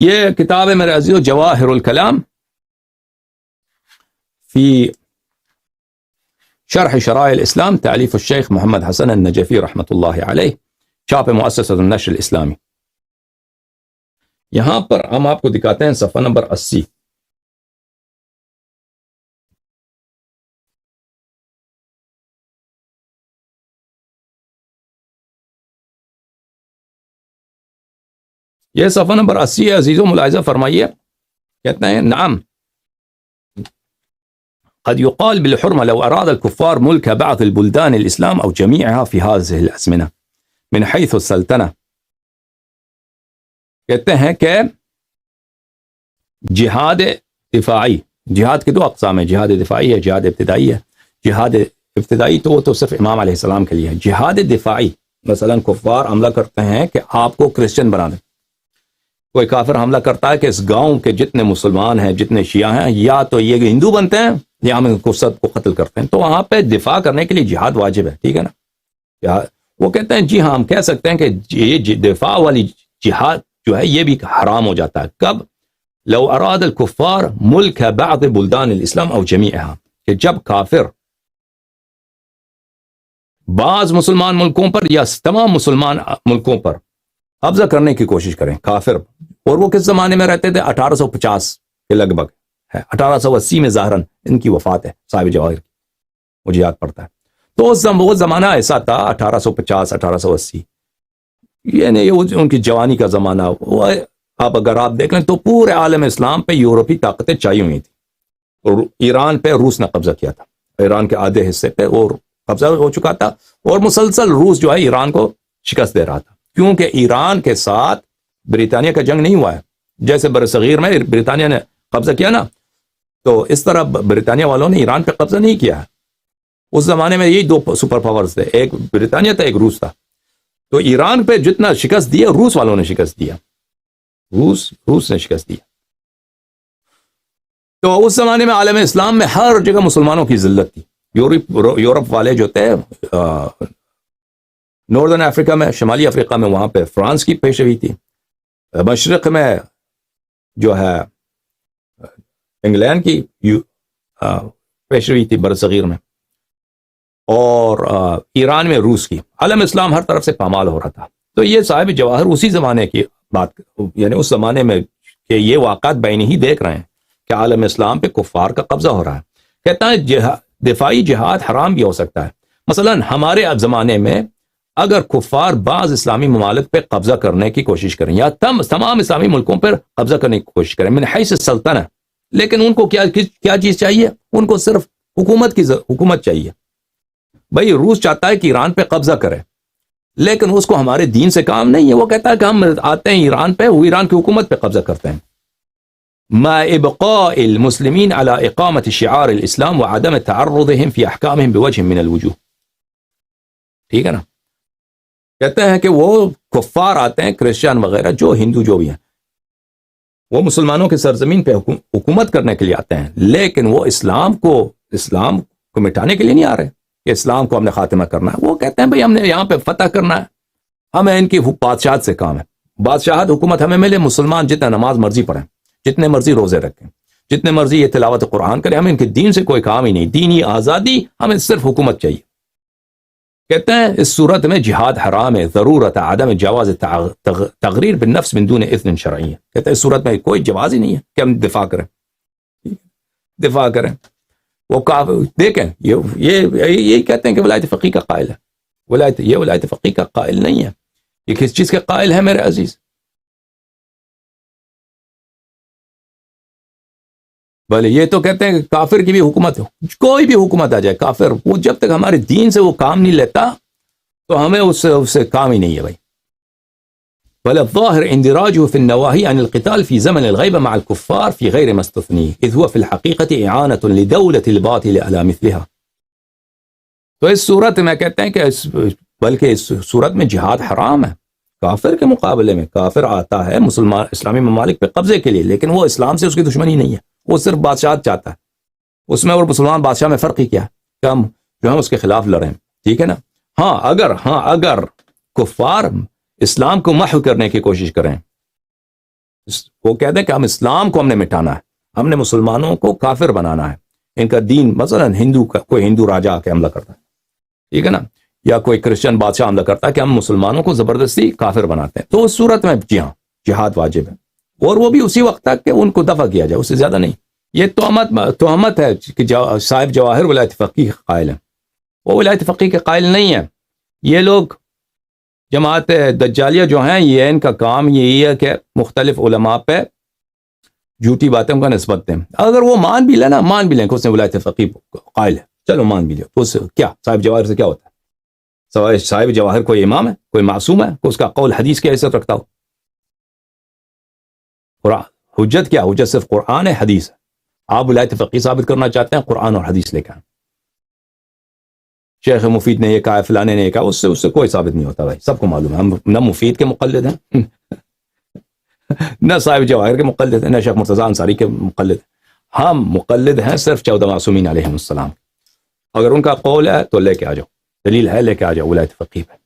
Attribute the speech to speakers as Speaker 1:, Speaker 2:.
Speaker 1: یہ کتاب ہے میرے عزیزو جواہر الکلام فی شرح شرائع الاسلام تالیف الشیخ محمد حسن النجفی رحمۃ اللہ علیہ، چھاپ مؤسسۃ النشر الاسلامی۔ یہاں پر ہم آپ کو دکھاتے ہیں صفحہ نمبر 80۔ یہ صفحہ نمبر 80 ہے عزیزو، ملاحظہ فرمائیے، کہتے ہیں نعم قد يقال بالحرمة لو أراد الكفار ملك بعض البلدان الإسلام أو جميعها في هذه الأزمنة من حيث السلطنة۔ کہتے ہیں کہ جہاد دفاعی، جہاد کے دو اقسام ہیں، جہاد دفاعی ہے، جہاد ابتدائی ہے۔ جہاد ابتدائی تو وہ تو صرف امام علیہ السلام کے لیے ہے۔ جہاد دفاعی مثلا کفار حملہ کرتے ہیں کہ آپ کو کرسچن بنا دیں، کوئی کافر حملہ کرتا ہے کہ اس گاؤں کے جتنے مسلمان ہیں، جتنے شیعہ ہیں، یا تو یہ ہندو بنتے ہیں یا ہم ان کو سب کو قتل کرتے ہیں، تو وہاں پہ دفاع کرنے کے لیے جہاد واجب ہے، ٹھیک ہے نا۔ وہ کہتے ہیں جی ہاں، ہم کہہ سکتے ہیں کہ یہ دفاع والی جہاد جو ہے یہ بھی حرام ہو جاتا ہے۔ کب؟ لو اراد الکفار ملک بعض بلدان الاسلام او جمیعها، کہ جب کافر بعض مسلمان ملکوں پر یا تمام مسلمان ملکوں پر قبضہ کرنے کی کوشش کریں کافر، اور وہ کس زمانے میں رہتے تھے؟ 1850 کے لگ بھگ ہے، 1880 میں ظاہراً ان کی وفات ہے صاحب جواہر کی، مجھے یاد پڑتا ہے۔ تو وہ زمانہ ایسا تھا 1850 1880، یعنی ان کی جوانی کا زمانہ۔ اب اگر آپ دیکھ لیں تو پورے عالم اسلام پہ یورپی طاقتیں چاہیے ہوئی تھیں، اور ایران پہ روس نے قبضہ کیا تھا، ایران کے آدھے حصے پہ اور قبضہ ہو چکا تھا، اور مسلسل روس جو ہے ایران کو شکست دے رہا تھا، کیونکہ ایران کے ساتھ برطانیہ کا جنگ نہیں ہوا ہے۔ جیسے برصغیر میں برطانیہ نے قبضہ کیا نا، تو اس طرح برطانیہ والوں نے ایران پہ قبضہ نہیں کیا ہے۔ اس زمانے میں یہی دو سپر پاورز تھے، ایک برطانیہ تھا، ایک روس تھا۔ تو ایران پہ جتنا شکست دیا روس والوں نے شکست دیا، روس نے شکست دیا۔ تو اس زمانے میں عالم اسلام میں ہر جگہ مسلمانوں کی ذلت تھی۔ یورپ والے جو تھے ناردرن افریقہ میں، شمالی افریقہ میں، وہاں پہ فرانس کی پیشروی تھی۔ مشرق میں جو ہے انگلینڈ کی پیشروی تھی برصغیر میں، اور ایران میں روس کی۔ عالم اسلام ہر طرف سے پامال ہو رہا تھا۔ تو یہ صاحب جواہر اسی زمانے کی بات، یعنی اس زمانے میں کہ یہ واقعات بعینی ہی دیکھ رہے ہیں کہ عالم اسلام پہ کفار کا قبضہ ہو رہا ہے۔ کہتا ہے دفاعی جہاد حرام بھی ہو سکتا ہے۔ مثلا ہمارے اب زمانے میں اگر کفار بعض اسلامی ممالک پہ قبضہ کرنے کی کوشش کریں، یا تمام اسلامی ملکوں پر قبضہ کرنے کی کوشش کریں من حیث السلطنہ، لیکن ان کو کیا چیز چاہیے؟ ان کو صرف حکومت چاہیے۔ بھائی روس چاہتا ہے کہ ایران پہ قبضہ کرے، لیکن اس کو ہمارے دین سے کام نہیں ہے۔ وہ کہتا ہے کہ ہم آتے ہیں ایران پہ، وہ ایران کی حکومت پہ قبضہ کرتے ہیں۔ ما ابقاء المسلمین علی اقامت شعار الاسلام وعدم تعرضهم فی احکامهم بوجہ من الوجوہ، ٹھیک ہے نا۔ کہتے ہیں کہ وہ کفار آتے ہیں، کرسچن وغیرہ جو ہندو جو بھی ہیں، وہ مسلمانوں کے سرزمین پہ حکومت کرنے کے لیے آتے ہیں، لیکن وہ اسلام کو مٹانے کے لیے نہیں آ رہے کہ اسلام کو ہم نے خاتمہ کرنا ہے۔ وہ کہتے ہیں بھئی ہم نے یہاں پہ فتح کرنا ہے، ہمیں ان کی بادشاہت سے کام ہے، بادشاہت حکومت ہمیں ملے، مسلمان جتنا نماز مرضی پڑھیں، جتنے مرضی روزے رکھیں، جتنے مرضی یہ تلاوت قرآن کریں، ہمیں ان کے دین سے کوئی کام ہی نہیں، دینی آزادی، ہمیں صرف حکومت چاہیے۔ کہتے ہیں اس صورت میں جہاد حرام ہے، ضرورت عدم جواز تغریر بالنفس من دون اذن شرعی ہے۔ کہتے ہیں اس صورت میں کوئی جواز ہی نہیں ہے کہ ہم دفاع کریں۔ وہ دیکھیں یہ کہتے ہیں کہ ولایت فقیہ کا قائل ہے، یہ ولایت فقیہ کا قائل نہیں ہے۔ یہ کس چیز کے قائل ہے میرے عزیز؟ بھلے یہ تو کہتے ہیں کہ کافر کی بھی حکومت ہو، کوئی بھی حکومت آ جائے، کافر وہ جب تک ہمارے دین سے وہ کام نہیں لیتا تو ہمیں اس سے کام ہی نہیں ہے بھائی۔ بل الظاهر اندراجه في النواهي عن القتال في زمن الغيبة مع الكفار في غير ما استثني، إذ هو في الحقيقة إعانة لدولة الباطل على مثلها۔ تو اس صورت میں کہتے ہیں کہ بلکہ اس صورت میں جہاد حرام ہے کافر کے مقابلے میں۔ کافر آتا ہے مسلمان اسلامی ممالک پہ قبضے کے لیے، لیکن وہ اسلام سے اس کی دشمنی نہیں ہے، وہ صرف بادشاہت چاہتا ہے۔ اس میں اور مسلمان بادشاہ میں فرق ہی کیا ہے کہ ہم جو ہم اس کے خلاف لڑیں، ٹھیک ہے نا۔ اگر کفار اسلام کو محو کرنے کی کوشش کریں، وہ کہتے ہیں کہ ہم اسلام کو ہم نے مٹانا ہے، ہم نے مسلمانوں کو کافر بنانا ہے، ان کا دین مثلا ہندو کا کوئی ہندو راجا آ کے حملہ کرتا ہے، ٹھیک ہے نا، یا کوئی کرسچن بادشاہ حملہ کرتا ہے کہ ہم مسلمانوں کو زبردستی کافر بناتے ہیں، تو اس صورت میں جی ہاں جہاد واجب ہے، اور وہ بھی اسی وقت تک کہ ان کو دفع کیا جائے، اس سے زیادہ نہیں۔ یہ تہمت ہے کہ صاحب جواہر ولایت فقیہ کے قائل ہیں، وہ ولایت فقیہ کے قائل نہیں ہیں۔ یہ لوگ جماعت دجالیہ جو ہیں، یہ ان کا کام یہی ہے کہ مختلف علماء پہ جھوٹی باتوں کا نسبت دیں۔ اگر وہ مان بھی لیں نا، مان بھی لیں کہ اس نے ولایت فقیہ قائل ہے، چلو مان بھی لیں، تو اس سے کیا صاحب جواہر سے کیا ہوتا ہے؟ صاحب جواہر کوئی امام ہے، کوئی معصوم ہے کہ اس کا قول حدیث کی حیثیت رکھتا ہو؟ قرآن حجت کیا؟ حجت صرف قرآن ہے، حدیث ہے۔ آپ ولایت فقیہ ثابت کرنا چاہتے ہیں، قرآن اور حدیث لے کر آئیں۔ شیخ مفید نے یہ کہا، فلانے نے یہ کہا، اس سے کوئی ثابت نہیں ہوتا بھائی، سب کو معلوم ہے، ہم نہ مفید کے مقلد ہیں نہ صاحب جواہر کے مقلد ہیں، نہ شیخ مرتضیٰ انصاری کے مقلد ہیں، ہم مقلد ہیں صرف 14 معصومین علیہم السلام۔ اگر ان کا قول ہے تو لے کے آ جاؤ، دلیل ہے لے کے آ جاؤ ولایت فقیہ پہ۔